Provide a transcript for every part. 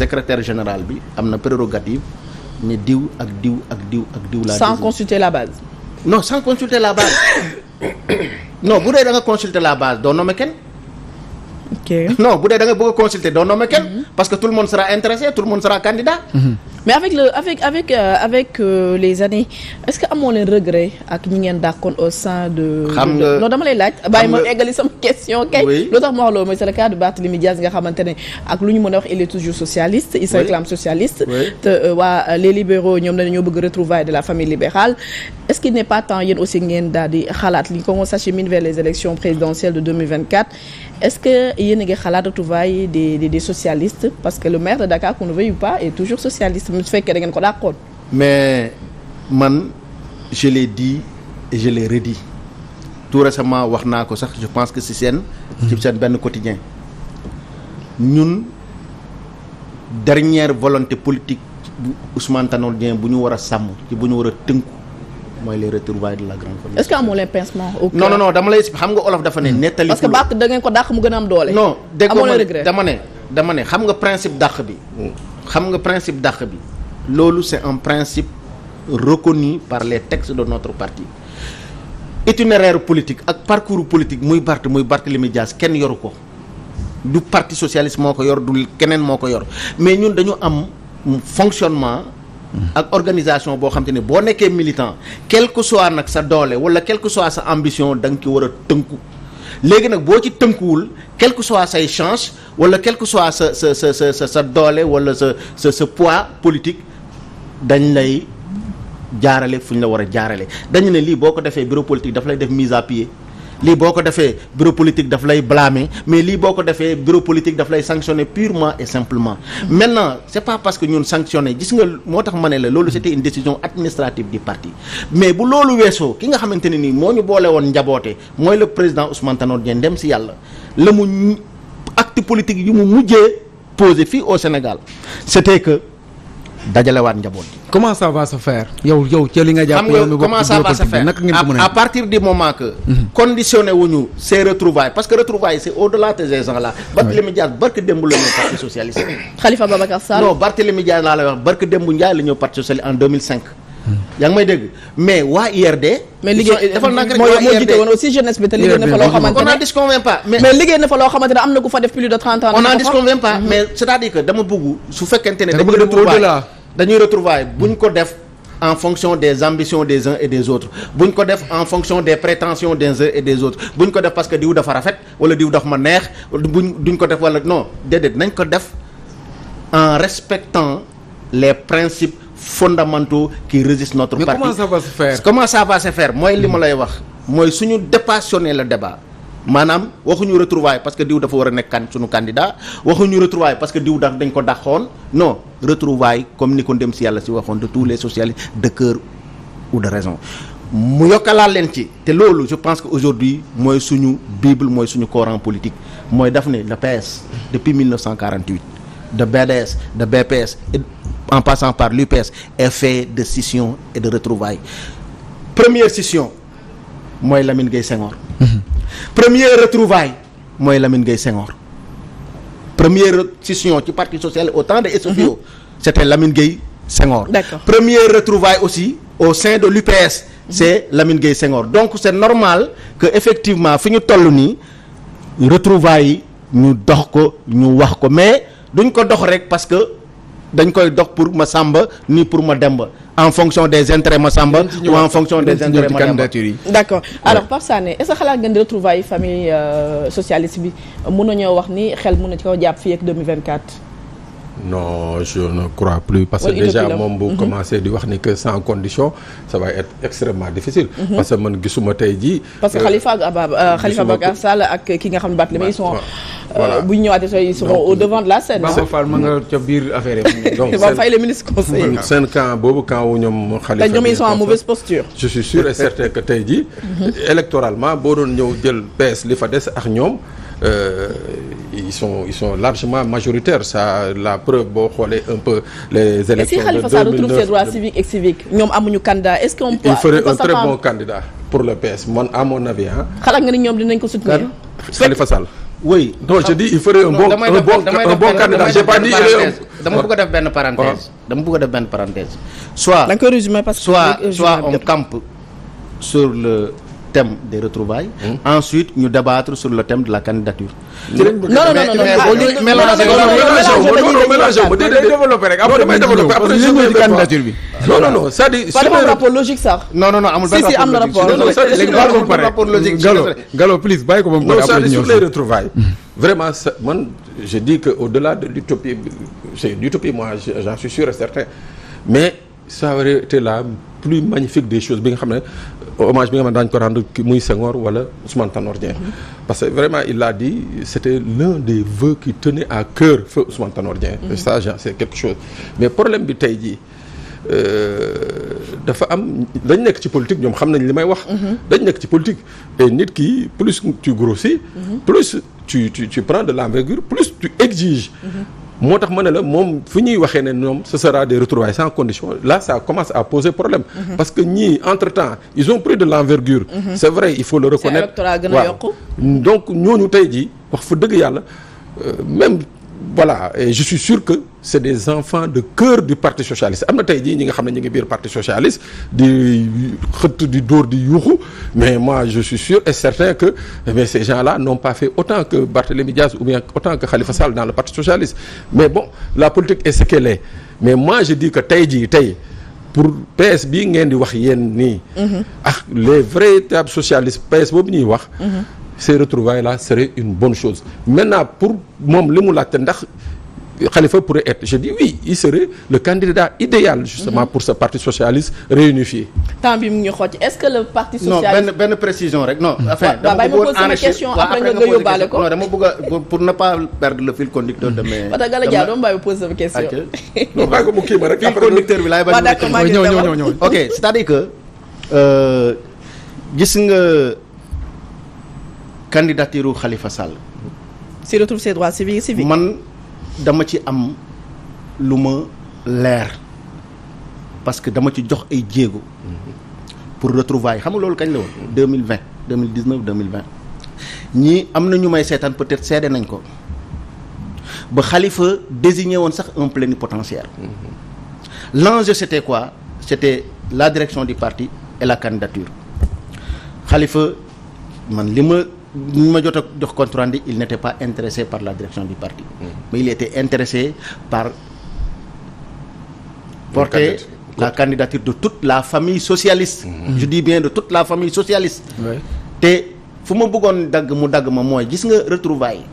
secrétaire général bi am na prérogative ne diw ak diw ak diw ak diw laa sans consulter la base. non sans consulter la base non bu dee da nga consulter la base doo nommer kenn. ok non bu dee da nga bëgg a consulter doo nommer kenn. parce que tout le monde sera intéressé tout le monde sera candidat. mais avec les années est-ce que amoo leen regret ak ñi ngeen dàkkoon au sein de. xam nga non dama lay laaj. bàyyi ma eggali sama question kay. oui loo tax ma wax loolu mooy c'est le cas de Barthélémy Diaz nga xamante ne ak lu ñu mën a wax il est toujours socialiste. il se réclame socialiste. te waa les libéraux ñoom dañoo bëgg retrouvailles de la famille libérale. est-ce qu'il n'est pas temps yéen aussi ngeen daal di xalaat li qu'on s'achemine vers les élections présidentielles de 2024 est-ce que yéen a ngi xalaat retrouvailles des socialistes parce que le maire de Dakar qu'on ne veuille pas est toujours socialiste su fekkee da ngeen ko dàqoon. mais man je l'ai dit et je l'ai redit tout récemment wax naa ko sax je pense que ci seen benn quotidien ñun dernière volonté politique bu Ousmane Tanor Dieng bu ñu war a sàmm ci bu ñu war a tënku mooy les retrouvailles de la grande famille. est-ce que amoo leen pincement au cœur? non dama lay xam nga olof dafa ne nettali. parce que baax da ngeen ko dàq mu gën a am doole. non dégg amoo leen regret dama ne xam nga principe dàq bi. loolu c'est un principe reconnu par les textes de notre parti. itinéraire politique ak parcours politique muy Barthélémy Dias kenn yoru ko du parti socialiste moo ko yor du keneen moo ko yor mais ñun dañu am fonctionnement. ak organisation boo xam te ne boo nekkee militant quel que soit nag sa doole wala quel que soit sa ambition da nga ci war a tënku léegi nag boo ci tënkuwul quel que soit say chance wala quel que soit sa doole wala sa poids politique dañ lay jaarale fu ñu la war a jaarale dañu ne lii boo ko defee bureau politique daf lay def mise à pied lii boo ko defee bureau politique daf lay blâmer mais lii boo ko defee bureau politique daf lay sanctionner purement et simplement. maintenant c'est pas parce que ñun sanctionner gis nga moo tax ma ne la loolu c'était une décision administrative du parti mais bu loolu weesoo ki nga xamante ne nii moo ñu boole woon njaboote mooy le président Ousmane Tanor Dieng dem si yàlla la mu acte politique yu mu mujjee posé fii au Sénégal c'était que dajalewaat njaboot gi. comment ça va se faire yow ci li nga jàpp yow mi comment ça va se faire à partir du moment que conditionné wuñu ces retrouvailles parce que retrouvailles c'est au-delà de ces gens là. Barthélémy Dias barke démb la ñëw parti socialiste. Khalifa Babacar Sall non Barthélémy Dias laa lay wax barke démb Ndiaye la ñëw parti socialiste en 2005. yaa ngi may dégg mais waa IRD. mais liggéey defal naa rek moo jiite woon aussi jeunesse bi te liggéey na fa loo xamante ne on n'en disconvient pas mais liggéey na fa loo xamante ne am na ku fa def plus de 30 ans. on n'en disconvient pas mais c'est-à-dire que dama bëgg su fekkente ne dañuy retrouvailles buñ ko def en fonction des ambitions des uns et des autres buñ ko def en fonction des prétentions des uns et des autres buñ ko def parce que diw dafa rafet wala diw dafa ma neex duñ ko def wala non déedéet nañ ko def en respectant les principes fondamentaux qui régissent notre parti. Mais comment ça va se faire mooy li ma lay wax mooy suñu dépassionner le débat maanaam waxuñu retrouvailles parce que diw dafa war a nekk suñu candidat waxuñu retrouvailles parce que diw dañ ko dàqoon non retrouvailles comme ni ko ndem si yàlla si waxoon de tous les socialistes de cœur ou de raison mu yokkalaat leen ci te loolu je pense que aujourd'hui mooy suñu bible mooy suñu coran politique mooy daf ne le PS depuis 1948 de BDS de BPS et en passant par l'UPS est fait de scission et de retrouvailles. Première scission mooy Lamine Gueye Senghor. Première retrouvaille mooy Lamine Gueye Senghor. Première scission ci parti social au temps de SFIO c'était Lamine Gueye Senghor. D'accord. Première retrouvaille aussi au sein de l'UPS c'est Lamine Gueye Senghor. Donc c'est normal que effectivement fi ñu toll nii retrouvailles yi ñu dox ko ñu wax ko mais duñ ko dox rek parce que dañ koy dox pour ma Samba ni pour ma Demba en fonction des intérêts ma Samba ou en fonction des intérêts ma Demba. D'accord alors Pape Sané est-ce que xalaat ngeen di retrouvailles famille socialiste bi mën nañoo wax ni xel mën na ci ko jàpp fii ak 2024. Non, je ne crois plus parce que déjà moom bu commencé di wax ni que sans condition ça va être extrêmement difficile. Parce que man gisuma tey jii. parce que Khalifa Babacar Sall ak ki nga xam ne Barthélémy ils sont bu ñu ñëwaatee ils seront au devant de la scène. Bamba Fall ma nga ca biir affaire yi. donc Bamba Fall le ministre conseiller. seen camp boobu camp wu ñoom. Khalifa ñoom ils sont en mauvaise posture. je suis sûr et certain que tey jii. électoralement boo doon ñëw jël PS li fa des ak ñoom. Ils sont largement majoritaires ça la preuve boo xoolee un peu les élections de 2009. Et si Khalifa Sall retrouve ses droits civiques et civiques ñoom amuñu candidat est-ce qu'on peut. il ferait un très bon candidat pour le PS man à mon avis xalaat nga ni ñoom dinañ ko soutenir. Khalifa Sall. oui non je dis il ferait un bon candidat j'ai pas dit dama bëgg a def benn parenthèse. Soit da nga koy résumer parce que soit on campe sur le thème des retrouvailles. Ensuite ñu débattre sur le thème de la candidature. non c'est-à-dire pas dafa am rapport logique sax. non amul benn am na rapport logique. Gallo please bàyyi ko moom. non c'est sur les retrouvailles. Vraiment man je dis que au-delà de l'utopie, c'est l'utopie, moi j'en suis sûr et certain, mais ça aurait été la plus magnifique des choses bi nga xam ne hommage bi nga xam ne daañu ko rendre muy Senghor wala Ousmane Tanor Dieng. Parce que vraiment il l'a dit, c'était l'un des vœux qui tenait à cœur feu Ousmane Tanor Dieng. Et ça c'est quelque chose. Mais problème bi tey jii dafa am dañ nekk ci politique, ñoom xam nañ li may wax. dañ nekk ci politique et nit ki plus tu grossis, plus tu prends de l'envergure, plus tu exiges. moo tax ma ne la moom fi ñuy waxee ne ñoom ce sera des retrouvailles sans condition, là ça commence à poser problème. Parce que ñii entre-temps ils ont pris de l'envergure. C'est vrai, il faut le reconnaître. Waaw. Donc ñooñu tey jii wax fa dëgg yàlla même voilà, et je suis sûr que c'est des enfants de cœur du Parti socialiste. Am na tey jii ñi nga xam ne ñu ngi biir Parti socialiste di xëtt di dóor di yuuxu, mais moi je suis sûr et certain que ces gens-là n'ont pas fait autant que Barthélémy Diaz ou bien autant que Khalifa Sall dans le Parti socialiste. Mais bon, la politique est ce qu'elle est. Mais moi je dis que tey jii pour PS bii ngeen di wax yéen nii. Les véritables socialistes PS boobu ñuy wax. Ces retrouvailles-là seraient une bonne chose. Maintenant pour moom li mu laajte ndax Khalifa pourrait être, je dis oui, il serait le candidat idéal justement pour ce parti socialiste réunifié. temps bi mu ngi xooj, est-ce que le parti socialiste. non benn précision rek non. enfin dama bëggoon enrichir question après nga yóbbaale ko. non dama bëgg a pour ne pas perdre le fil conducteur de mes. Parce que Gala Dia doon bàyyi poser sama question. non bàyyi ko mu kii ma rek. fil conducteur bi laay bañ a. ñëw. ok c'est-à-dire que gis nga candidature Khalifa Sall. s'il retrouve ses droits civiques. man dama ci am lu ma leer parce que dama ci jox ay jéego pour retrouvailles xam nga loolu kañ la woon 2020 2019 2020 ñii am na ñu may seetaan peut-être seede nañ ko ba Khalifa désigné woon sax un plénipotentiaire. L'enjeu c'était quoi? C'était la direction du parti et la candidature. Khalifa man li ma jot a jox compte rendu, il n'était pas intéressé par la direction du parti, mais il était intéressé par porter la candidature de toute la famille socialiste. Je dis bien de toute la famille socialiste. te fu ma bëggoon dagg ma mooy gis nga retrouvailles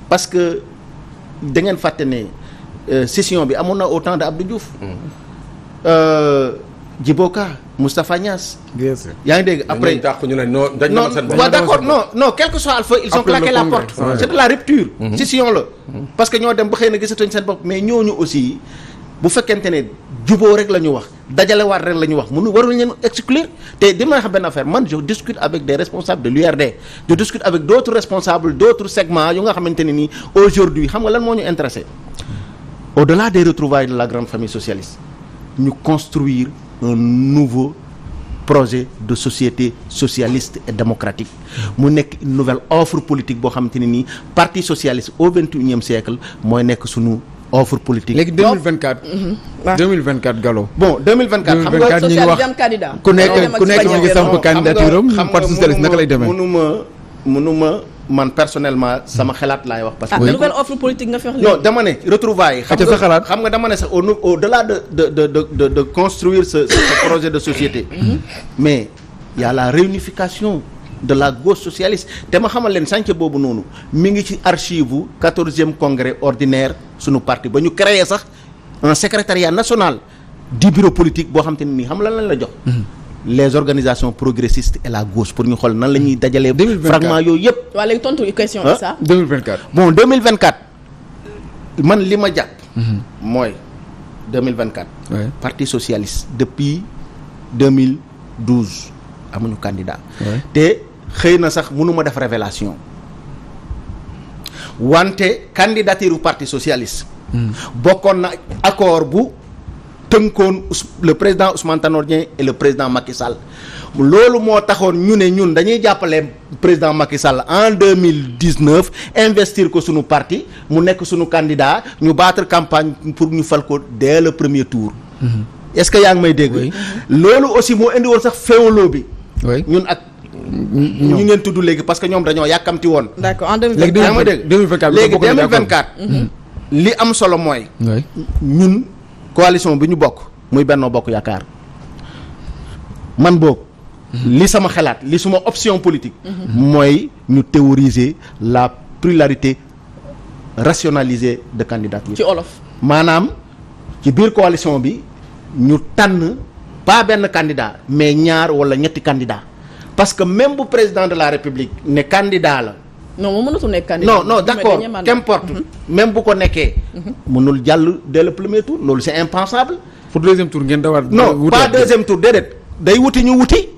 parce que da ngeen fàtte ne session bi amoon na au temps de Abdou Diouf. Djibo Ka, Moustapha Niasse. yaa ngi dégg après non d'accord non quel que soit Alpha ils ont claqué la porte. C'est de la rupture. session la parce que ñoo dem ba xëy na gisatuñ seen bopp, mais ñooñu aussi bu fekkente ne juboo rek la ñu wax dajalewaat rek la ñu wax warul leen exclure. te dama xam benn affaire, man je discute avec des responsables de l'URD, je discute avec d'autres responsables d'autres segments yu nga xamante ne nii aujourd'hui xam nga lan moo ñu intéressé au-delà des retrouvailles de la grande famille socialiste, ñu construire un nouveau projet de société socialiste et démocratique mu nekk une nouvelle offre politique boo xamante ne nii parti socialiste au 21e siècle mooy nekk sunu offre politique. léegi 2024. 2024 Gallo. bon 2024 xam nga ñu ngi wax ku nekk ñu ngi samp candidature am parti socialiste naka lay demee. mënuma man personnellement sama xalaat laay wax. parce que nouvelle offre politique nga fi wax. non dama ne retrouvailles. xam nga dama ne sax au-delà de construire ce projet de société. mais il y a la réunification de la gauche socialiste. te ma xamal leen chantier boobu noonu mi ngi ci archive 14e congrès ordinaire sunu parti ba ñu créé sax un secrétariat national du bureau politique boo xam te ne nii xam lan la jox. les organisations progressistes et la gauche pour ñu xool nan la ñuy dajalee. fragment yooyu yëpp. waaw léegi tontu question bi ça. 2024. bon 2024 man li ma jàpp. mooy 2024. parti socialiste depuis 2012 amuñu candidat. te xëy na sax mënuma def révélation wante candidature u parti socialiste. bokkoon na accord bu tënkoon le président Ousmane Tanor Dieng et le président Macky Sall loolu moo taxoon ñu ne ñun dañuy jàppale président Macky Sall en 2019 investir ko sunu parti mu nekk sunu candidat ñu battre campagne pour ñu fal ko dès le premier tour. Est-ce que yaa ngi may dégg. Oui. Loolu aussi moo indi woon sax féewaloo bi. oui ñun ak ñu ngeen tudd léegi parce que ñoom dañoo yàkkamti woon. d'accord en 2024 yaa ngi may dégg 2024 léegi 2024. li am solo mooy. oui ñun coalition bi ñu bokk muy Benno Bokk Yaakaar man boog. li sama xalaat li suma option politique. mooy ñu théoriser la pluralité rationalisée de candidature. ci olof. maanaam ci biir coalition bi ñu tànn pas benn candidat mais ñaar wala ñetti candidat parce que même bu président de la République ne candidat la. non moom mënatul nekk candidat. non d'accord qu'importe même bu ko nekkee. mënul jàll dès le premier tour loolu c'est impensable. pour deuxième tour ngeen dawaat. non pas deuxième tour déedéet day wuti ñu wuti.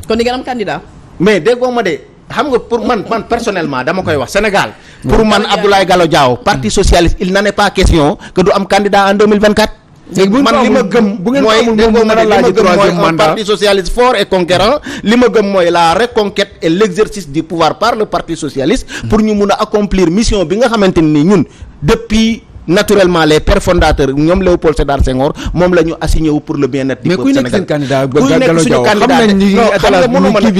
kon di ngeen am candidat. mais déggoo ma de xam nga pour man personnellement dama koy wax Sénégal. pour man Abdoulaye Gallo Diaw parti socialiste il n'en est pas question que du am candidat en 2024. man li ma gëm mooy déggoo ma de li ma gëm mooy un parti socialiste fort et conquérant li ma gëm mooy la reconquête et l'exercice du pouvoir par le parti socialiste pour ñu mun a accomplir mission bi nga xamante ni ñun depuis naturellement les pères fondateurs ñoom Léopold Sédar Senghor moom la ñu assigné wu pour le bien-être du peuple sénégalais. mais kuy nekk seen candidat kuy nekk suñu candidat xam nga mënu ma nag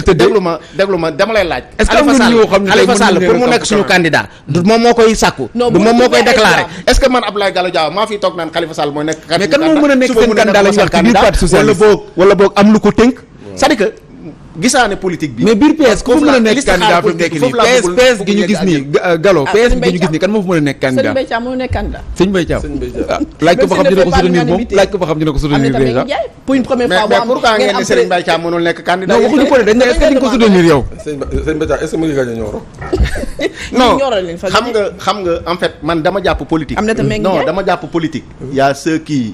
déglu ma dama lay laaj. est-ce que Khalifa Sall pour mu nekk suñu candidat du moom moo koy sàkku du moom moo koy déclaré est-ce que man Abdoulaye Gallo Diaw maa fi toog naan Khalifa Sall mooy nekk mais kan moo mën a nekk seen candidat la ñu wax ci biir parti socialiste wala boog am lu ko tënk c'est-à-dire que gisaane politique bi. mais biir PS ku mën a nekk candidat fi mu nekk nii PS gi ñu gis nii Gallo PS gi ñu gis nii kan moo fa mën a nekk candidat. Serigne Mbaye Thiam moo nekk candidat. Serigne Mbaye Thiam laaj ko ba xam dina ko soutenir moom laaj ko ba xam dina ko soutenir déjà. pour une première fois mais pourquoi ngeen ne Serigne Mbaye Thiam mënul nekk candidat. non waxuñu ko de dañ ne est-ce que di nga ko soutenir yow. Serigne Mbaye Thiam est-ce que mu ngi gagné Nioro. non xam nga en fait man dama jàpp politique. non dama jàpp politique. y a ceux qui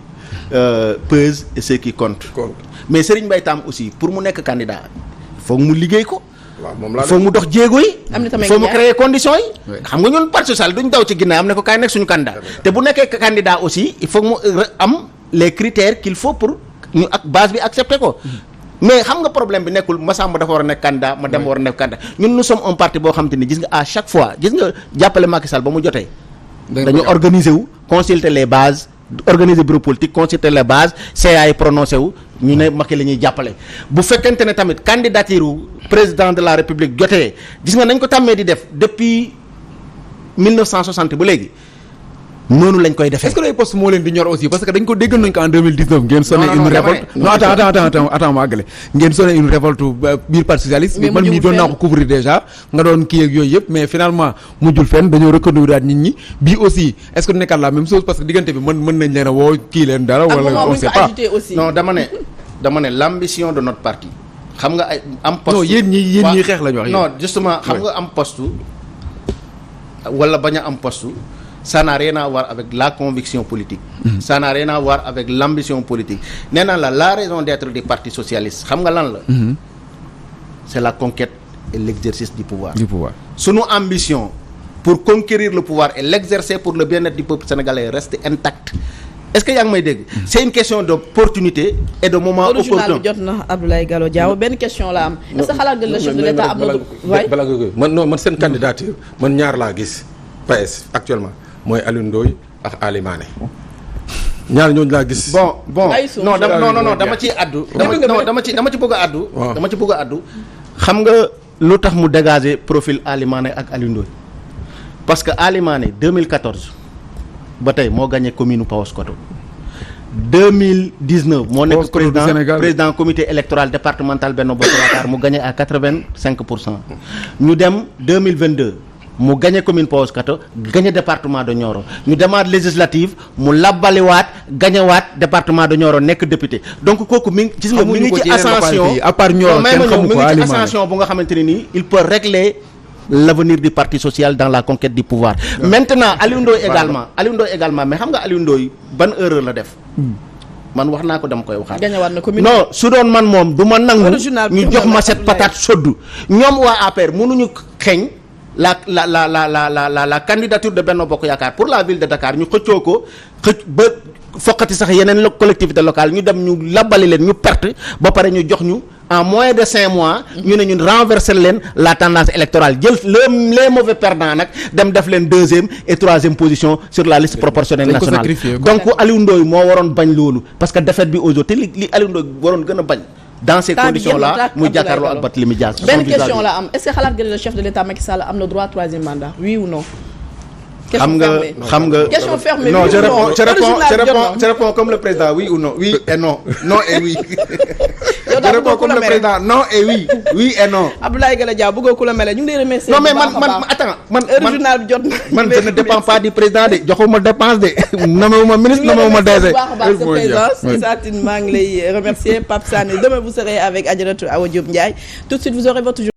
pesent et ceux qui comptent. mais Serigne Mbaye Thiam aussi pour mu nekk candidat foog mu liggéey ko. waaw moom laa foog mu dox jéego yi. am na tamit foog mu créer conditions yi. xam nga ñun parti social duñ daw ci ginnaaw am ne ko kaay nekk suñu candidat. te bu nekkee candidat aussi il faut mu am les critères qu'il faut pour ñu ak base bi accepter ko. mais xam nga problème bi nekkul Massamba dafa war a nekk candidat ma dem war a nekk candidat ñun nous sommes un parti boo xam te ni gis nga à chaque fois gis nga jàppale Macky Sall ba mu jotee. dañu organiser wu consulter les bases. organiser bureau politique consulter les bases CA yi prononcé wu ñu ne Macky la ñuy jàppale bu fekkente ne tamit candidature président de la République jotee gis nga nañ ko tàmmee di def depuis 1960 ba léegi noonu lañ koy defee. est-ce que les postes moo leen di ñor aussi parce que dañ ko dégg nañ ko en 2019 ngeen sonné une révolte non attends ma àggale ngeen sonné une révolte biir parti socialiste man mii doon naa ko couvrir déjà nga doon kii ak yooyu yëpp mais finalement mujjul fenn dañoo reconduire nit ñi bii aussi est-ce que du nekkaat la même chose parce que diggante bi mën nañ leen a woo kii leen dara wala on sait pas non dama ne l'ambition de notre parti xam nga ay am poste non yéen ñi xeex la ñu wax non justement xam nga am poste wala bañ a am poste ça n'a rien à voir avec la conviction politique. Ça n'a rien à voir avec l'ambition politique. nee naa la raison d'être du parti socialiste xam nga lan la. C'est la conquête et l'exercice du pouvoir. Sunu ambition pour conquérir le pouvoir et l'exercer pour le bien-être du peuple sénégalais reste intacte. Est-ce que yaa ngi may dégg. C'est une question d'opportunité et de moment opportun. journal bi jot na Abdoulaye Gallo Diaw benn question la am. est-ce que xalaat nga le chef de l'État am na. waay balaa nga man seen candidature man ñaar laa gis PS actuellement. mooy Alioune Ndoye ak Ali Mané ñaar ñooñu laa gis. bon non dama ciy addu. dama ci bëgg a addu. dama ci bëgg a addu. xam nga lu tax mu dégager profil Ali Mané ak Alioune Ndoye parce que Ali Mané 2014 ba tey moo gagné commune Paoskoto 2019 moo nekk président comité électoral départemental Benno Bokk Yaakaar mu gagné à 85%. ñu dem 2022. mu gagné commune Paoskoto gagné département de Nioro ñu demaat législative mu labbaliwaat gagnéwaat département de Nioro nekk député donc kooku mi gis nga mi ngi ci ascension à part Nioro kenn xamu ko mi ngi ci ascension bu nga xamante ne nii il peut régler l'avenir du parti social dans la conquête du pouvoir. Maintenant Alioune Ndoye également mais xam nga Alioune Ndoye ban erreur la def. man wax naa ko dama koy waxaat. gagnéwaat na commune non su doon man moom du ma nangu ñu jox ma cette patate chaude ñoom waa APR mënuñu xeeñ la candidature de Benno Bokk Yaakaar pour la ville de Dakar ñu xëccoo ko ba foqati sax yeneen collectivité locale ñu dem ñu labbali leen ñu perte ba pare ñu jox ñu en moins de 5 mois ñu ne ñun renverser leen la tendance électorale jël les mauvais perdants nag dem def leen 2e et 3e position sur la liste proportionnelle nationale. Donc Aliou Ndoye moo waroon bañ loolu parce que défaite bi aux autres te li Aliou Ndoye waroon gën a bañ dans ces conditions là muy jàkkaarloo ak Barthélémy Dias. benn question la am est-ce que xalaat nga ne le chef de l'État Macky Sall am na droit 3e mandat oui ou non. xam nga question fermée. Non, je réponds comme le président oui ou non, oui et non, non et oui. Je réponds comme le président non et oui, oui et non. Abdoulaye Gala Dia bëggoo ku la mel ñu ngi lay remercier. Non mais man journal bi jot man je ne dépends pas du président de joxuma dépense de namewuma ministre namewuma DG. Issa Tine maa ngi lay remercier Pape Sané. Demain vous serez avec Adjaratou Awa Diop Ndiaye. Tout de suite vous aurez votre